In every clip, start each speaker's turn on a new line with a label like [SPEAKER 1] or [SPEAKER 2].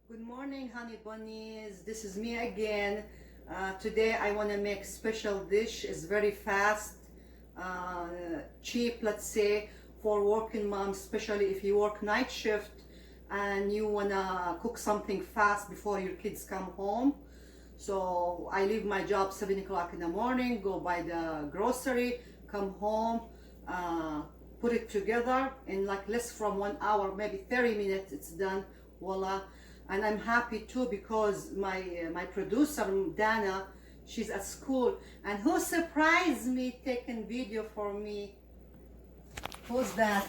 [SPEAKER 1] Good morning, honey bunnies. This is me again. Today I want to make special dish. It's very fast, cheap, let's say, for working moms, especially if you work night shift and you want to cook something fast before your kids come home. So I leave my job 7 o'clock in the morning, go buy the grocery, come home, put it together in like less from 1 hour, maybe 30 minutes, it's done. Voila. And I'm happy too because my producer Dana, she's at school, and who surprised me taking video for me? Who's that?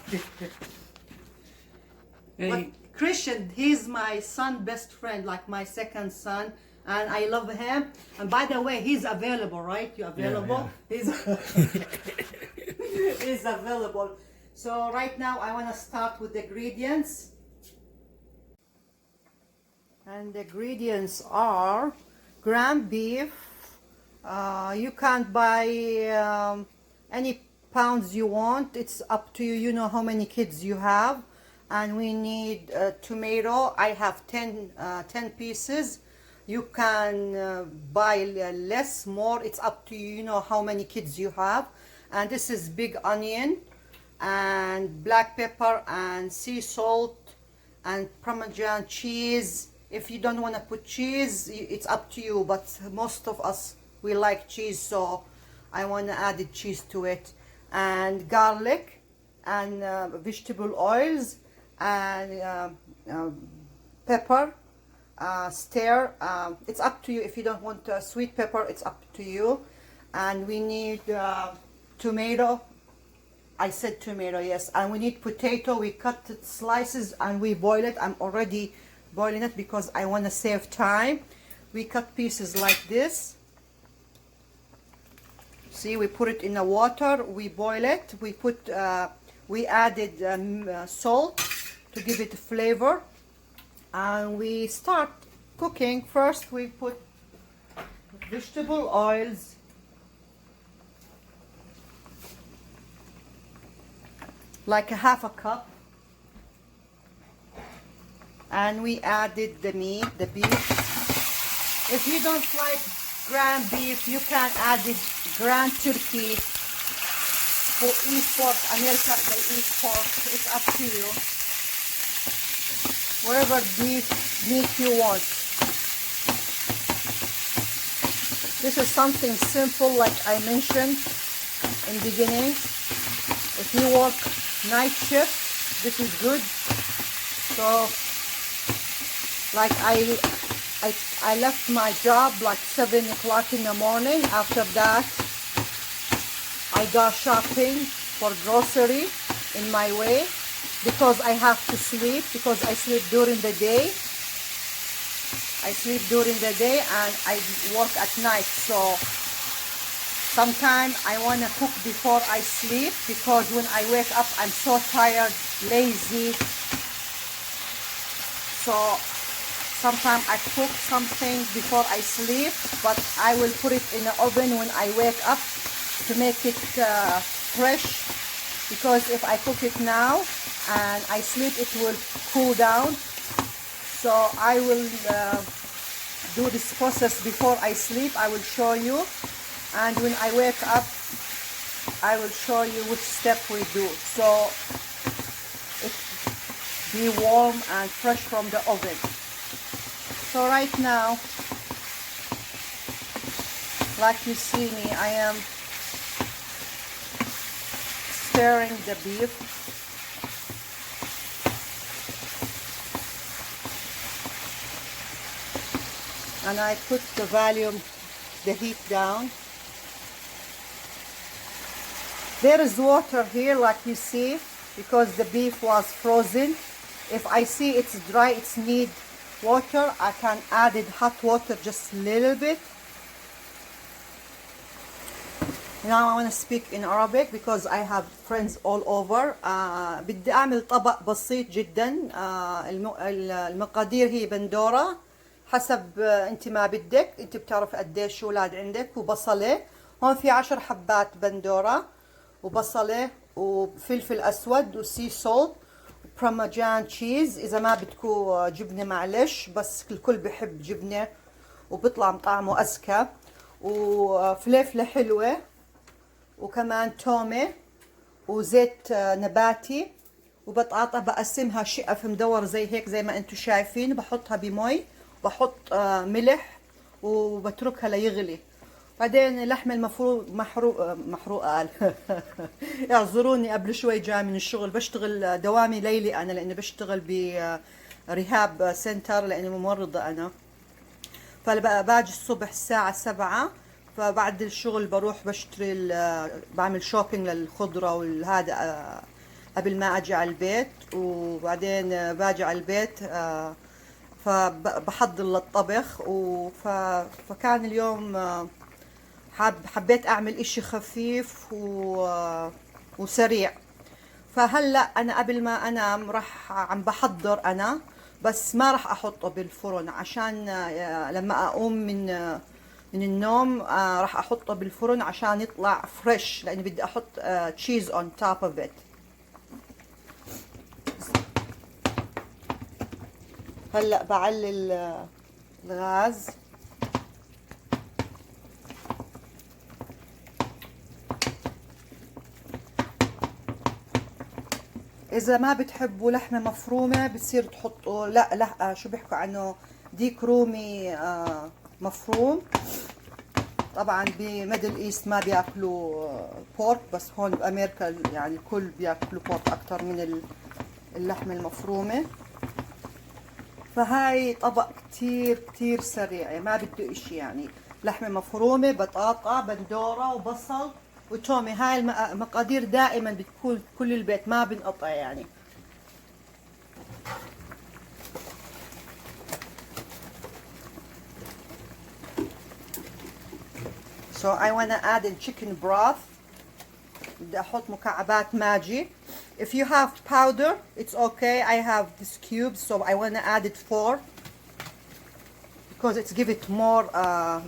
[SPEAKER 2] Hey.
[SPEAKER 1] But Christian, he's my son best friend, like my second son, and I love him. And by the way, he's available, right? You available?
[SPEAKER 2] Yeah.
[SPEAKER 1] He's available. So right now I want to start with the ingredients. And the ingredients are ground beef. You can't buy any pounds you want. It's up to you. You know how many kids you have. And we need tomato. I have 10 pieces. You can buy less, more. It's up to you. You know how many kids you have. And this is big onion and black pepper and sea salt and Parmesan cheese. If you don't want to put cheese, it's up to you, but most of us, we like cheese, so I want to add the cheese to it. And garlic and vegetable oils and pepper, stir. It's up to you. If you don't want sweet pepper, it's up to you. And we need tomato. I said tomato, yes. And we need potato. We cut it slices and we boil it. I'm already boiling it because I want to save time. We cut pieces like this. See, we put it in the water, we boil it, we added salt to give it flavor, and we start cooking. First we put vegetable oils, like a half a cup. And we added the meat, the beef. If you don't like ground beef, you can add it ground turkey. For eat pork, America, they eat pork. It's up to you. Whatever beef meat you want. This is something simple, like I mentioned in the beginning. If you work night shift, this is good. So, like I left my job like 7 o'clock in the morning. After that, I go shopping for grocery in my way because I have to sleep, because I sleep during the day. I sleep during the day and I work at night. So sometimes I want to cook before I sleep because when I wake up, I'm so tired, lazy. So sometimes I cook something before I sleep, but I will put it in the oven when I wake up to make it fresh, because if I cook it now and I sleep, it will cool down. So I will do this process before I sleep. I will show you, and when I wake up, I will show you which step we do. So it be warm and fresh from the oven. So right now, like you see me, I am stirring the beef. And I put the volume, the heat down. There is water here, like you see, because the beef was frozen. If I see it's dry, it's need water, I can add it hot water just a little bit. Now I want to speak in Arabic because I have friends all over. بدي أعمل طبق بسيط جدا. المقادير هي بندورة حسب أنت ما بدك. أنت بتعرف قديش أولاد عندك. وبصلة. هون في 10 حبات بندورة وبصلة وفلفل أسود وسي سولت برمجان تشيز. اذا ما بدكم جبنه معلش، بس الكل بحب جبنه وبيطلع طعمه أزكى. وفليفلة حلوة، وكمان تومة، وزيت نباتي، وبطاطا بقسمها شقف مدور زي هيك زي ما انتم شايفين. بحطها بمي، بحط ملح، وبتركها ليغلي. بعدين اللحمة المفروض محروقة اعذروني، قبل شوي جاي من الشغل، بشتغل دوامي ليلي أنا، لأني بشتغل بريهاب سنتر لأني ممرضة أنا. فباجي الصبح الساعة 7، فبعد الشغل بروح بشتري بعمل شوبينج للخضرة والهذا قبل ما اجي على البيت. وبعدين باجي على البيت فبحضر للطبخ. فكان اليوم حبيت اعمل اشي خفيف وسريع. فهلا انا قبل ما انام راح عم بحضر انا، بس ما راح احطه بالفرن عشان لما اقوم من النوم راح احطه بالفرن عشان يطلع فريش، لاني بدي احط تشيز اون توب اوف ات. هلا بعلي الغاز. اذا ما بتحبوا لحمه مفرومه بتصير تحطوا لا شو بيحكوا عنه، ديك رومي مفروم. طبعا بميدل ايست ما بياكلوا بورك، بس هون بامريكا يعني الكل بياكلوا بورك اكتر من اللحمه المفرومه. فهاي طبق كتير كتير سريع، يعني ما بده اشي، يعني لحمه مفرومه، بطاطا، بندوره، وبصل، وتومي. هاي المقادير دائما بتكون كل البيت، ما بنقطع يعني. So I want to add in chicken broth. بدي احط مكعبات ماجي. If you have powder it's okay. I have this cubes, so I want to add it 4 because it's give it more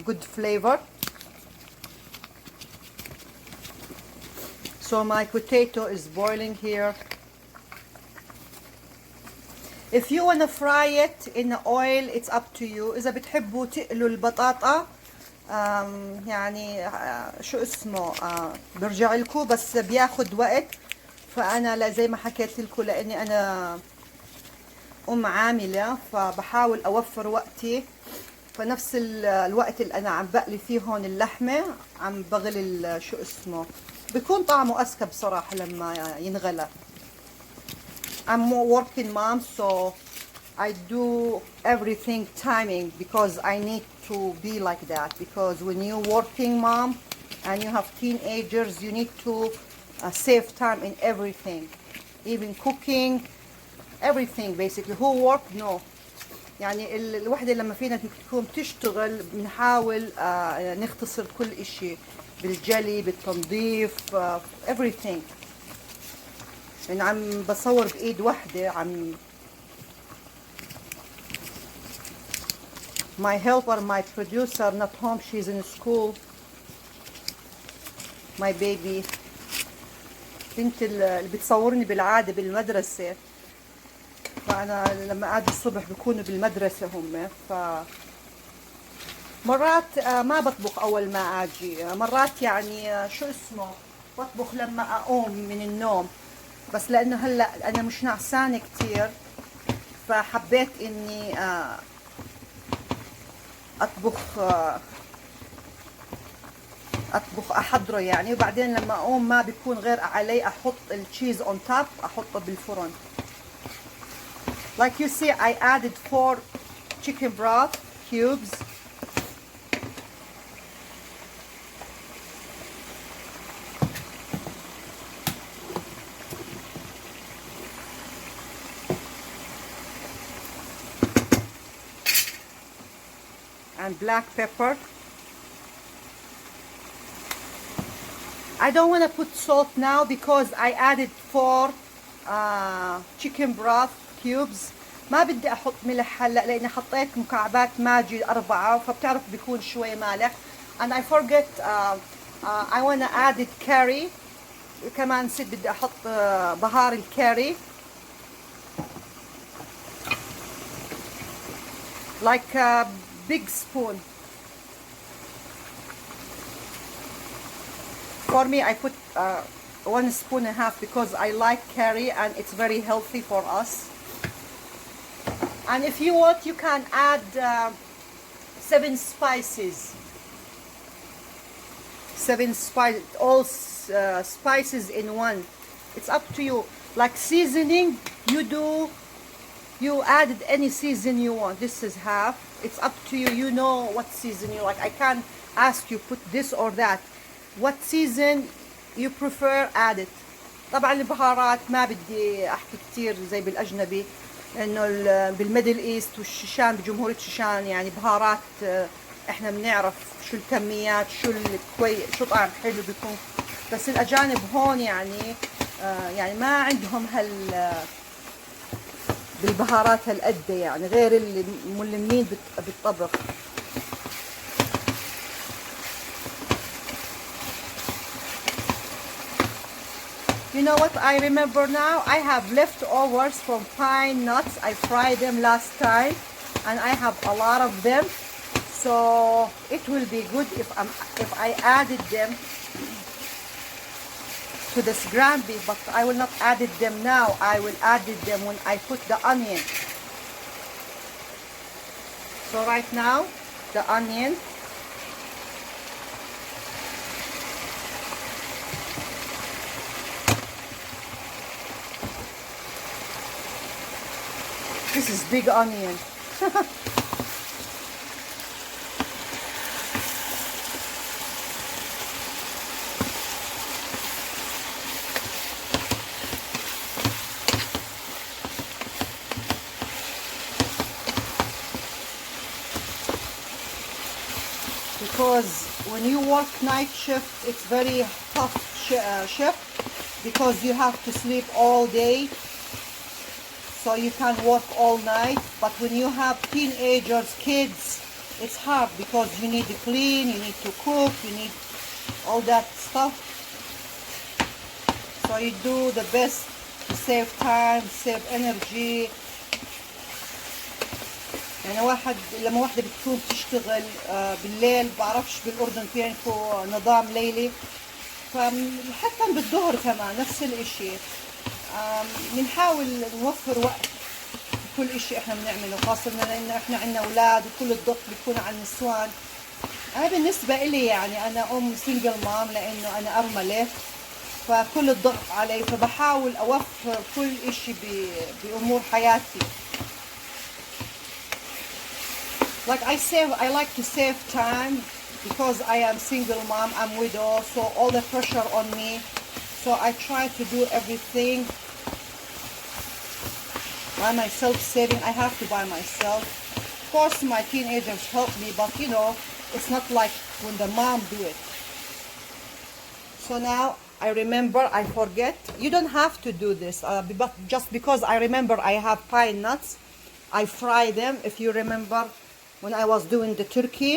[SPEAKER 1] good flavor. So my potato is boiling here. If you want to fry it in the oil it's up to you. إذا بتحبوا تقلوا البطاطا يعني شو اسمه برجع لكم، بس بياخد وقت. فانا زي ما حكيت لكم لاني انا عامله، فبحاول اوفر وقتي. فنفس الوقت اللي انا عم بقلي فيه هون اللحمه عم بغلي شو اسمه، بيكون طعمه أذكى بصراحه لما ينغلى. I'm a working mom, so I do everything timing because I need to be like that. Because when you're working mom and you have teenagers, you need to save time in everything, even cooking, everything basically. Who work? No. يعني الوحدة لما فينا تكون تشتغل بنحاول نختصر كل اشي بالجلي، بالتنظيف، everything. يعني عم بصور بإيد واحدة. My helper, my producer, not home. She's in school. My baby. بنت اللي بتصورني بالعادة بالمدرسة. فأنا لما أجي الصبح بكونوا بالمدرسة هم. مرات ما بطبخ أول ما أجي. مرات يعني شو اسمه بطبخ لما أقوم من النوم. بس لأنه هلأ أنا مش نعسانة كتير، فحبيت إني اطبخ احضره يعني. وبعدين لما اقوم ما بيكون غير علي احط التشيز اون توب، احطه بالفرن. Like you see I added 4 chicken broth cubes. And black pepper. I don't want to put salt now because I added 4 chicken broth cubes. ما بدي احط ملح هلا لاني حطيت مكعبات ماجي 4، فبتعرف بيكون شوي مالح. And I forget I want to add it curry. كمان نسيت بدي احط بهار الكاري. like a big spoon. For me, I put 1.5 spoons because I like curry and it's very healthy for us. And if you want, you can add 7 spices. 7 spices, all spices in one. It's up to you. Like seasoning, you added any season you want. This is half. It's up to you. You know what season you like. I can't ask you put this or that. What season you prefer, add it. طبعا البهارات ما بدي احكي كتير زي بالاجنبي، لانه بالميدل ايست والشيشان بجمهورية الشيشان يعني بهارات احنا بنعرف شو الكميات، شو طعم حلو بيكون. بس الاجانب هون يعني ما عندهم بالبهارات هالقد يعني، غير اللي ملمين بالطبخ. You know what I remember now? I have leftovers from pine nuts. I fried them last time and I have a lot of them. So it will be good if I added them to this ground beef, but I will not add them now. I will add them when I put the onion. So right now, the onion. This is big onion. Because when you work night shift, it's very tough shift because you have to sleep all day, so you can work all night. But when you have teenagers, kids, it's hard because you need to clean, you need to cook, you need all that stuff. So you do the best to save time, save energy. يعني لما واحدة بتكون بتشتغل بالليل، بعرفش بالأردن في عندكم نظام ليلي، فحتى بالظهر كمان نفس الاشي. بنحاول نوفر وقت بكل اشي احنا بنعمله، خاصة لأنه احنا عندنا أولاد وكل الضغط بيكون على النسوان. أنا بالنسبة إلي يعني أنا سنجل مام، لأنه أنا أرملة، فكل الضغط علي، فبحاول أوفر كل اشي بأمور حياتي. Like I like to save time because I am single mom, I'm widow, so all the pressure on me. So I try to do everything by myself, saving. I have to buy myself. Of course, my teenagers help me, but you know, it's not like when the mom do it. So now I remember, I forget. You don't have to do this, but just because I remember I have pine nuts, I fry them. If you remember, when I was doing the turkey,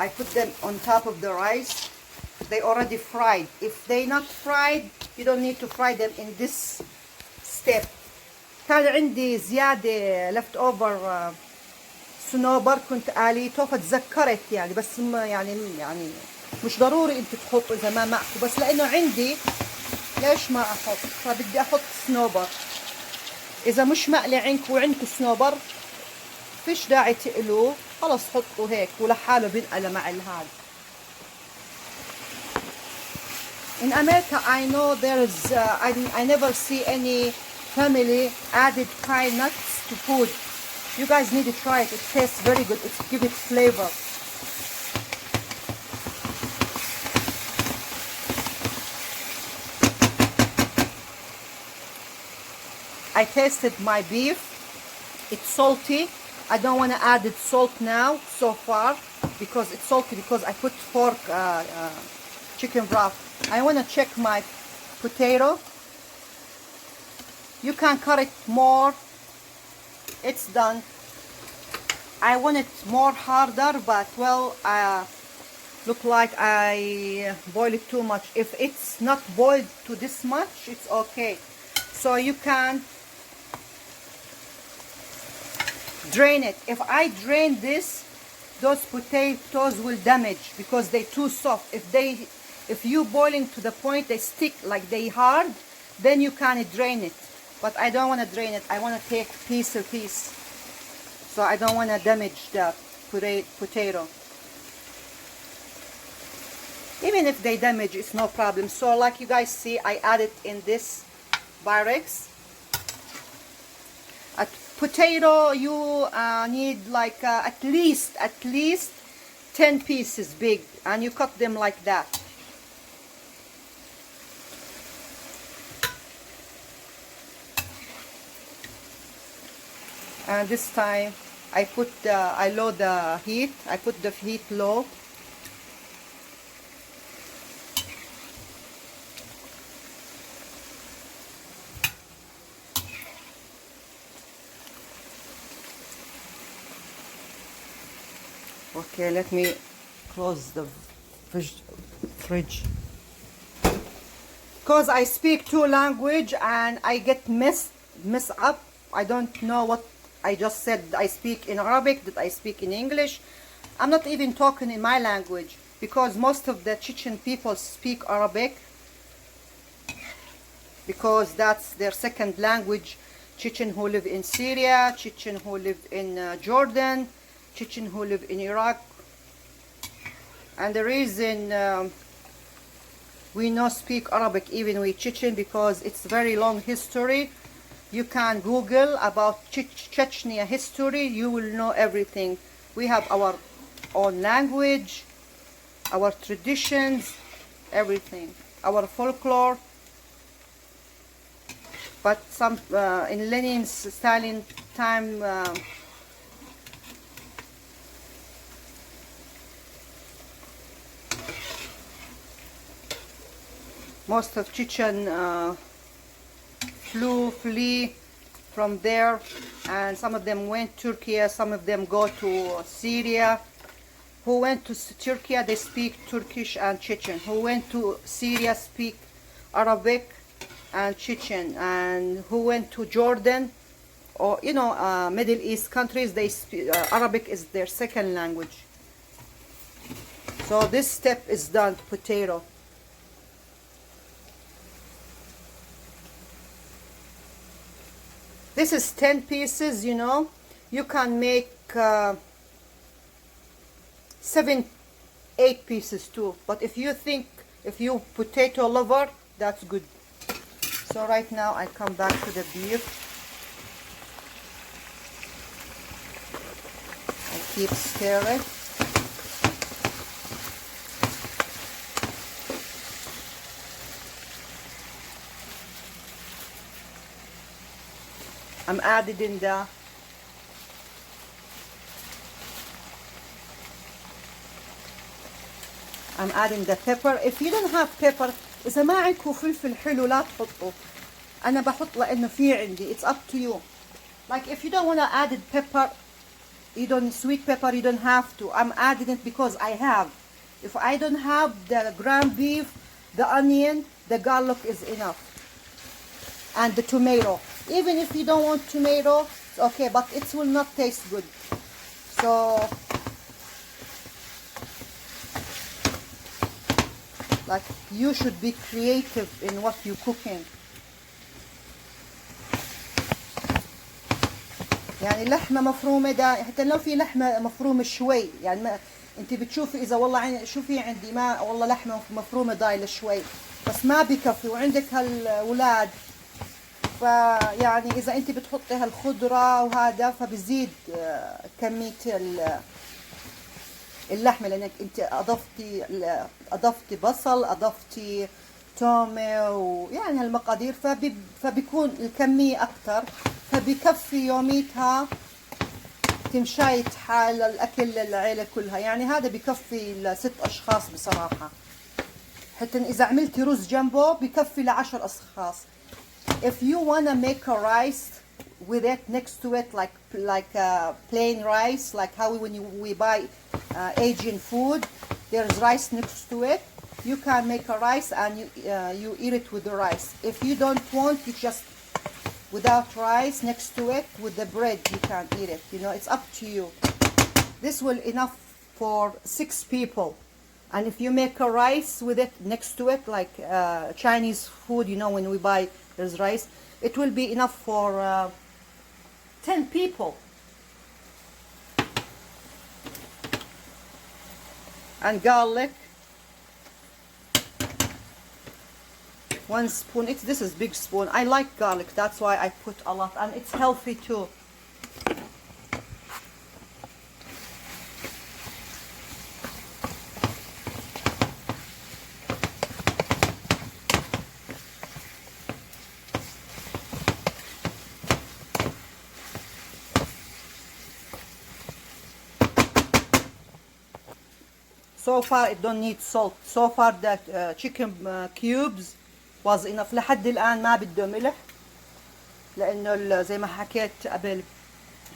[SPEAKER 1] I put them on top of the rice. They already fried. If they not fried, you don't need to fry them in this step. كان عندي زيادة left over صنوبر كنت قاليته فتذكرت يعني، بس يعني مش ضروري انت تحطوا اذا ما معكم، بس لانه عندي ليش ما احط، فبدي احط صنوبر. اذا مش مقلي عندكم وعندكم صنوبر فيش داعي تقلوه، خلص حطوا هيك ولحاله بينقلى مع الهاد. In America, I know there is I never see any family added pine nuts to food. You guys need to try it. It tastes very good. It gives it flavor. I tasted my beef. It's salty. I don't want to add salt now so far because it's salty because I put pork chicken broth. I want to check my potato. You can cut it more. It's done. I want it more harder, but well, look like I boil it too much. If it's not boiled to this much, it's okay. So you can drain it. If I drain this, those potatoes will damage because they're too soft. If you boiling to the point they stick like they hard, then you can drain it. But I don't want to drain it. I want to take piece of piece. So I don't want to damage the potato. Even if they damage, it's no problem. So like you guys see, I added in this Pyrex. A potato, you need like at least 10 pieces big, and you cut them like that. And this time I low the heat. I put the heat low. Okay, let me close the fridge. Because I speak two languages and I get messed up. I don't know what I just said. I speak in Arabic, that I speak in English. I'm not even talking in my language because most of the Chechen people speak Arabic because that's their second language. Chechen who live in Syria, Chechen who live in Jordan, Chechen who live in Iraq. And the reason we not speak Arabic even we Chechen, because it's very long history. You can Google about Chechnya history, you will know everything. We have our own language, our traditions, everything, our folklore. But some in Lenin's, Stalin time, most of Chechen flee from there, and some of them went to Turkey, some of them go to Syria. Who went to Turkey, they speak Turkish and Chechen. Who went to Syria speak Arabic and Chechen. And who went to Jordan, or Middle East countries, they speak Arabic is their second language. So this step is done. Potato. This is 10 pieces, you can make 7, 8 pieces too. But if you potato lover, that's good. So right now I come back to the beef. I keep stirring. I'm adding the pepper. If you don't have pepper, إذا ما عندكم فلفل حلو لا تحطوا. أنا بحط لأنه في عندي. It's up to you. Like if you don't want to add pepper, sweet pepper, you don't have to. I'm adding it because I have. If I don't have the ground beef, the onion, the garlic is enough. And the tomato. Even if you don't want tomato, it's okay, but it will not taste good. So, like, you should be creative in what you're cooking. يعني لحمة مفرومة ده حتى لو في لحمة مفرومة شوي، يعني ما انت بتشوفي اذا والله شوفي عندي ما والله لحمة مفرومة ضايلة شوي، بس ما بكفي وعندك هالولاد، فيعني اذا انت بتحطي هالخضرة وهذا فبزيد كمية اللحمة، لانك انت اضفتي بصل، اضفتي تومة، ويعني هالمقادير فبيكون الكمية اكتر، فبكفي يوميتها تمشايت حال الاكل للعيلة كلها. يعني هذا بكفي ل6 اشخاص بصراحة، حتى اذا عملتي رز جنبه بكفي ل10 اشخاص. If you wanna make a rice with it next to it, like plain rice, like how we buy Asian food, there's rice next to it. You can make a rice and you eat it with the rice. If you don't want, you just without rice next to it with the bread. You can eat it, you know, it's up to you. This will enough for 6 people. And if you make a rice with it next to it, like Chinese food, you know, when we buy there's rice, it will be enough for 10 people. And garlic, 1 spoon. This is big spoon. I like garlic, that's why I put a lot, and it's healthy too. So far it don't need salt. So far the chicken cubes was enough. لحد الآن ما بده ملح لأنه زي ما حكيت قبل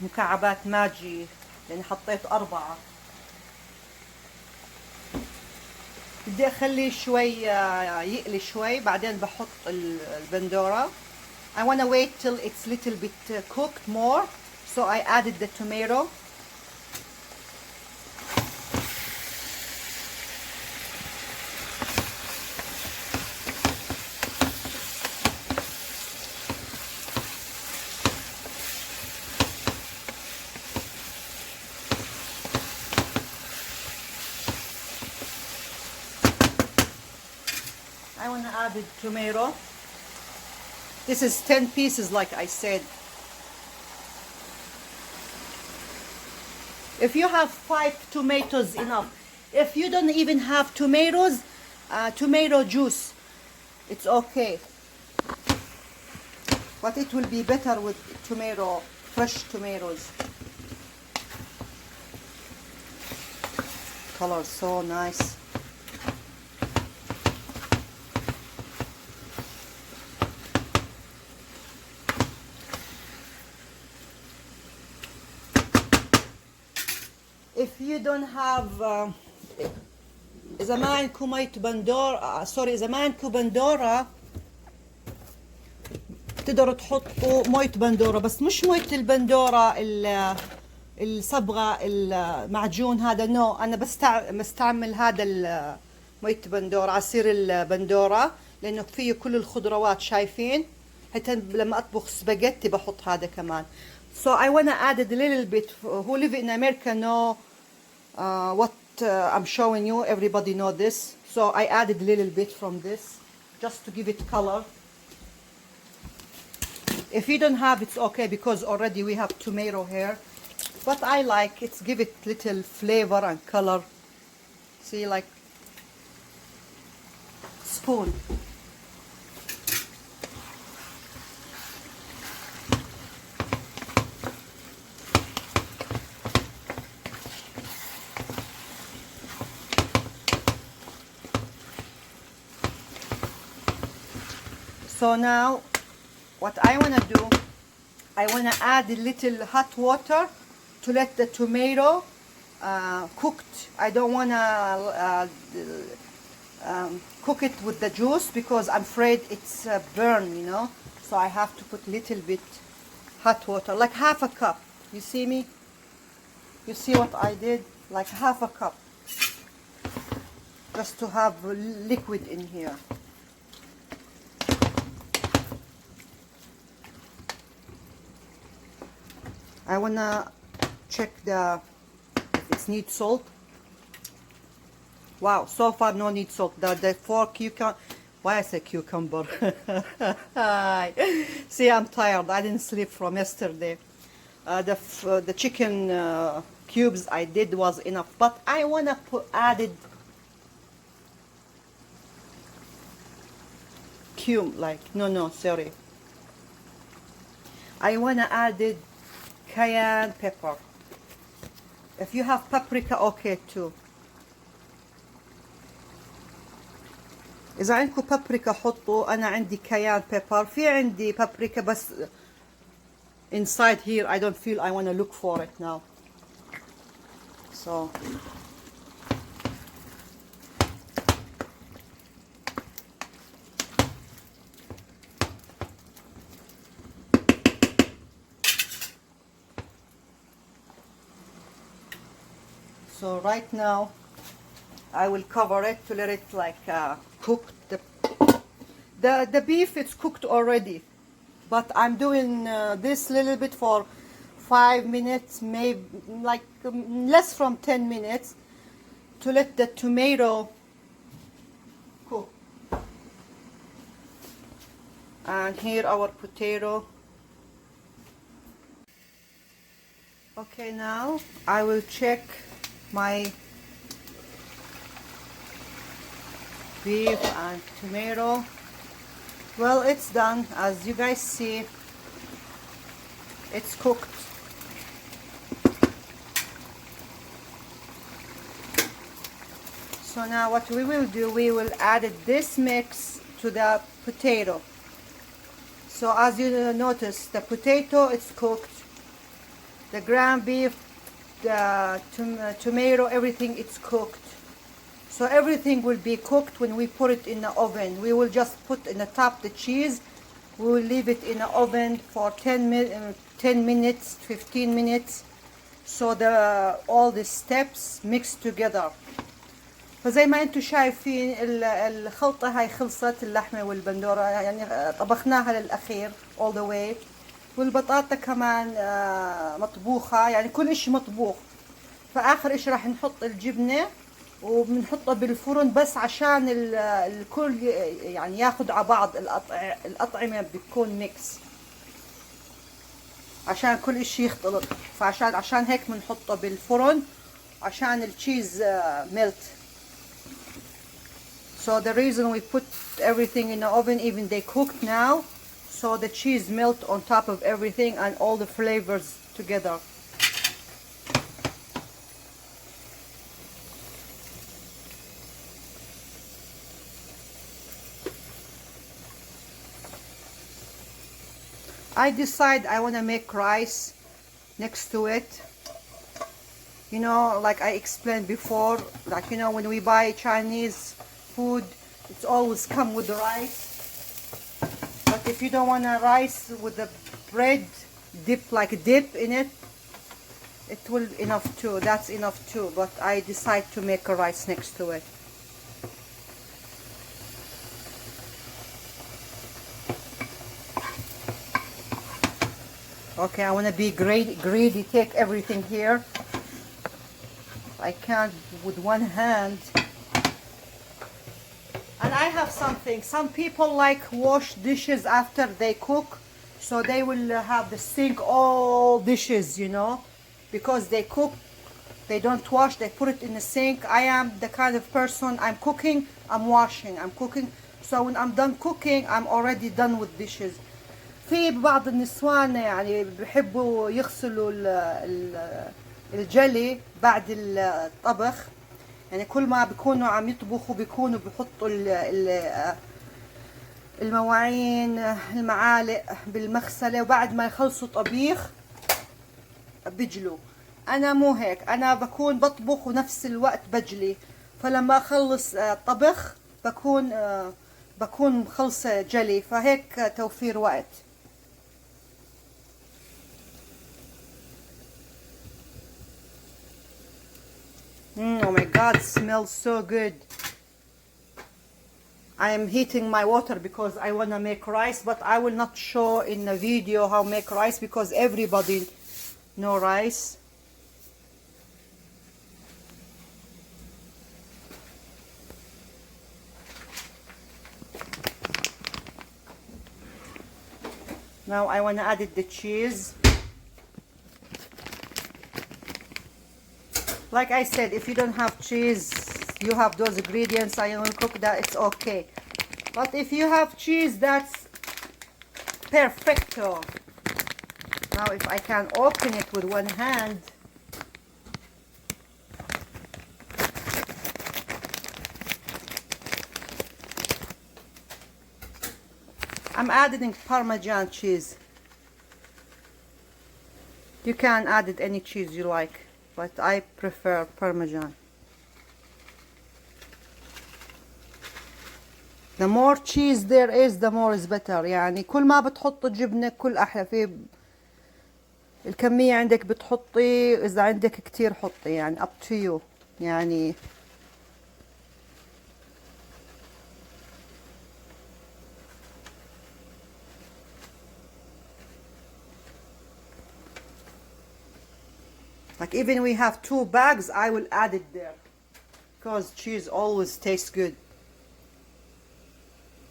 [SPEAKER 1] مكعبات ماجي، لأني حطيت 4. بدي أخليه شوي يقلي شوي، بعدين بحط البندورة. I want to wait till it's little bit cooked more, so I added the tomato. I want to add the tomato. This is 10 pieces like I said. If you have 5 tomatoes, enough. If you don't even have tomatoes, tomato juice, it's okay. But it will be better with tomato, fresh tomatoes. Color so nice. If you don't have إذا ما عندكم مية بندورة إذا ما عندكم بندورة تقدروا تحطوا مية بندورة، بس مش مية البندورة الصبغة المعجون هذا، نو. أنا بستعمل هذا مية بندورة، عصير البندورة، لأنه فيه كل الخضروات شايفين. حتى لما أطبخ سباجيتي بحط هذا كمان. So I want to add a little bit. Who live in America know what I'm showing you. Everybody know this. So I added a little bit from this just to give it color. If you don't have, it's okay because already we have tomato here. But I like it. Give it little flavor and color. See, like spoon. So now what I want to do, I want to add a little hot water to let the tomato cooked. I don't want to cook it with the juice because I'm afraid it's burn, you know. So I have to put a little bit hot water, like half a cup. You see me? You see what I did? Like half a cup. Just to have liquid in here. I wanna check if it needs salt. Wow, so far no need salt. The 4 cucumber. Why I say cucumber? See, I'm tired. I didn't sleep from yesterday. The chicken cubes I did was enough, but I wanna added sorry. I wanna added cayenne pepper. If you have paprika, okay too. إذا عندكم paprika حطوا. أنا عندي cayenne pepper. في عندي paprika بس inside here. I don't feel I want to look for it now. So So right now I will cover it to let it like cook. The beef, it's cooked already, but I'm doing this little bit for 5 minutes, maybe like less from 10 minutes, to let the tomato cook. And here our potato. Okay, now I will check my beef and tomato. Well, it's done. As you guys see, it's cooked. So now what we will do, we will add this mix to the potato. So as you notice, the potato is cooked, the ground beef, the tomato, everything is cooked. So everything will be cooked when we put it in the oven. We will just put in the top the cheese. We will leave it in the oven for 10 minutes, 15 minutes. So all the steps mix together. فزي ما انتم شايفين الخلطة هاي خلصت، اللحمة والبندورة يعني طبخناها للأخير all the way، والبطاطا كمان مطبوخة، يعني كل اشي مطبوخ. فآخر اشي راح نحط الجبنة وبنحطها بالفرن بس عشان الكل يعني ياخد على بعض. الأطعمة بتكون ميكس عشان كل اشي يختلط، فعشان هيك بنحطها بالفرن عشان التشيز ميلت. So the reason we put everything in the oven, even they cooked now, so the cheese melt on top of everything and all the flavors together. I decide I want to make rice next to it. You know, like I explained before, like, you know, when we buy Chinese food, it's always come with the rice. But if you don't want a rice with the bread dip, like a dip in it, it will enough too. That's enough too. But I decide to make a rice next to it. Okay, I want to be greedy, take everything here. I can't with one hand. And I have something. Some people like wash dishes after they cook, so they will have the sink all dishes, you know, because they cook, they don't wash, they put it in the sink. I am the kind of person, I'm cooking, I'm washing, I'm cooking. So when I'm done cooking, I'm already done with dishes. في بعض النسوان يعني بيحبوا يغسلوا الجلي بعد الطبخ، يعني كل ما بيكونوا عم يطبخوا بيكونوا بيحطوا المواعين المعالق بالمغسلة، وبعد ما يخلصوا طبيخ بجلوا. أنا مو هيك، أنا بكون بطبخ ونفس الوقت بجلي، فلما أخلص طبخ بكون مخلصة جلي، فهيك توفير وقت. Oh my God, it smells so good. I am heating my water because I want to make rice, but I will not show in the video how make rice because everybody know rice. Now I want to add the cheese. Like I said, if you don't have cheese, you have those ingredients, I will cook that, it's okay. But if you have cheese, that's perfecto. Now if I can open it with one hand. I'm adding Parmesan cheese. You can add it any cheese you like, but I prefer Parmesan. The more cheese there is, the more is better. يعني كل ما بتحط جبنة كل أحلى. في الكمية عندك بتحطي، إذا عندك كتير حطي، يعني up to you. يعني like even we have 2 bags, I will add it there because cheese always tastes good.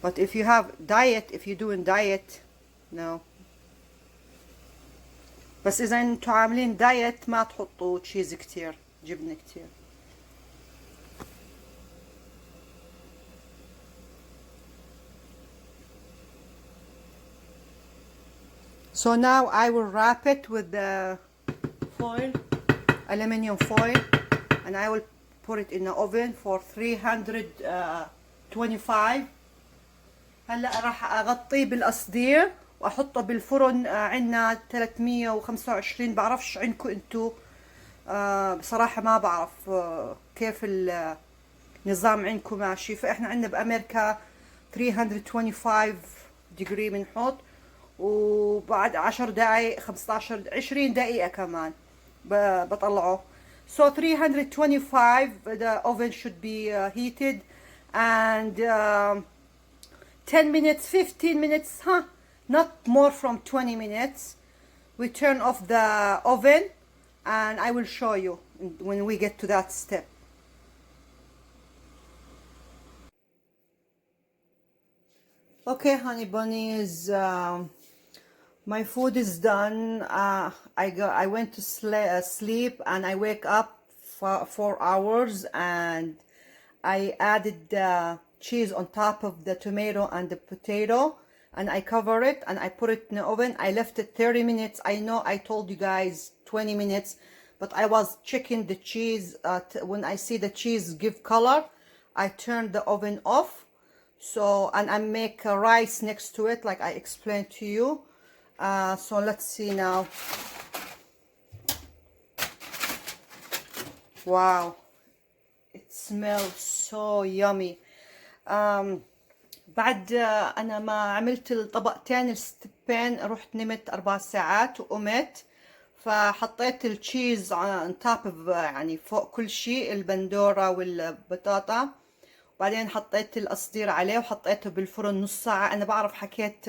[SPEAKER 1] But if you have diet, if you're doing diet, no. بس إذا انتوا عاملين دايت ما تحطوا تشيز كتير، جبنة كتير. So now I will wrap it with the foil, aluminum foil, and I will put it in the oven for 325. هلا راح اغطيه بالقصدير واحطه بالفرن. عندنا 325. بعرفش عندكم انتو، بصراحة ما بعرف كيف النظام عندكم ماشي. فاحنا عندنا بامريكا 325 ديجري بنحط، وبعد 10 دقايق 15 20 دقيقة كمان بطلعه. So 325 the oven should be heated, and 10 minutes 15 minutes, not more from 20 minutes, we turn off the oven and I will show you when we get to that step. Okay, honey bunnies, my food is done. I went to sleep and I wake up for 4 hours, and I added the cheese on top of the tomato and the potato, and I cover it and I put it in the oven. I left it 30 minutes. I know I told you guys 20 minutes, but I was checking the cheese. When I see the cheese give color, I turn the oven off. So, and I make rice next to it like I explained to you. So let's see now. Wow, it smells so yummy. بعد انا ما عملت الطبقتين الستبين رحت نمت 4 ساعات وقمت، فحطيت التشيز on top of يعني فوق كل شيء، البندورة والبطاطا، وبعدين حطيت القصدير عليه وحطيته بالفرن نص ساعة. انا بعرف حكيت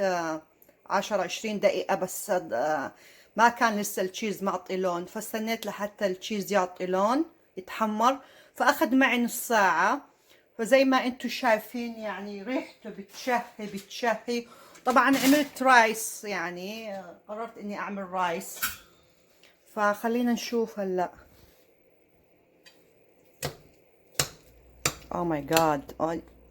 [SPEAKER 1] 10-20 دقيقة، بس ما كان لسه التشيز معطي لون، فاستنيت لحتى التشيز يعطي لون يتحمر، فاخذ معي نص ساعة. فزي ما انتم شايفين يعني ريحته بتشهي. طبعا عملت رايس، يعني قررت اني اعمل رايس، فخلينا نشوف هلا. Oh my god,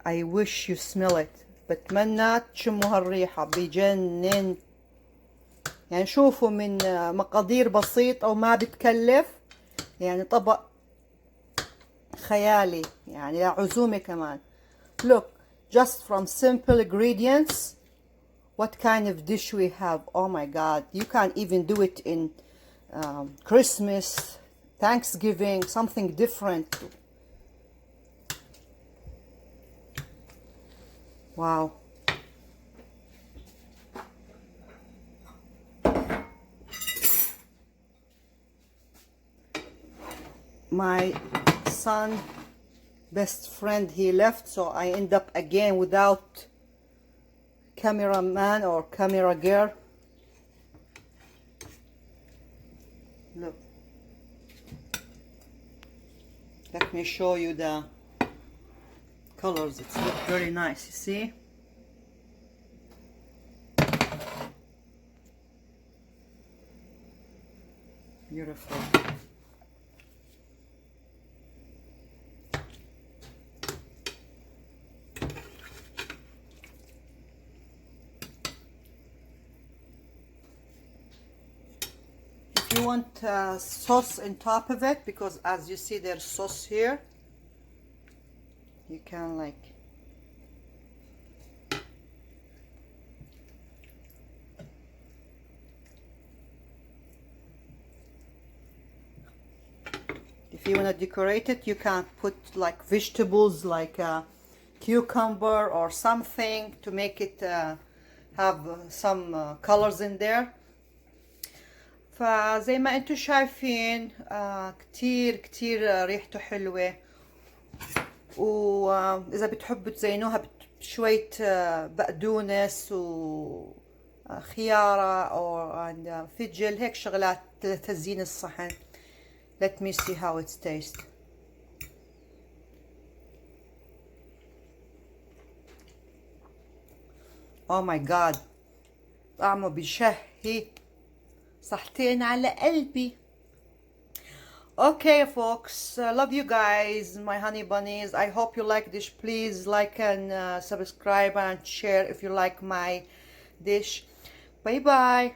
[SPEAKER 1] I wish you smell it. بتمنى تشموا هالريحة، بجنن. يعني شوفوا من مقادير بسيطة وما بتكلف، يعني طبق خيالي، يعني عزومة كمان. Look, just from simple ingredients, what kind of dish we have. Oh my god, you can't even do it in Christmas, Thanksgiving, something different. Wow. My son best friend, he left, so I end up again without cameraman or camera girl. Look, let me show you the colors. It's look very nice, you see. Beautiful. You want sauce on top of it, because as you see there's sauce here, you can like if you want to decorate it, you can put like vegetables like cucumber or something to make it have some colors in there. فزي ما انتم شايفين كتير كتير ريحته حلوة. وإذا بتحبوا تزينوها بشوية بقدونس وخيارة أو فجل، هيك شغلات لتزيين الصحن. Let me see how it tastes. Oh my god، طعمه بشهي، صحتين على قلبي. Okay folks, love you guys, my honey bunnies. I hope you like this. Please like and subscribe and share if you like my dish. Bye bye.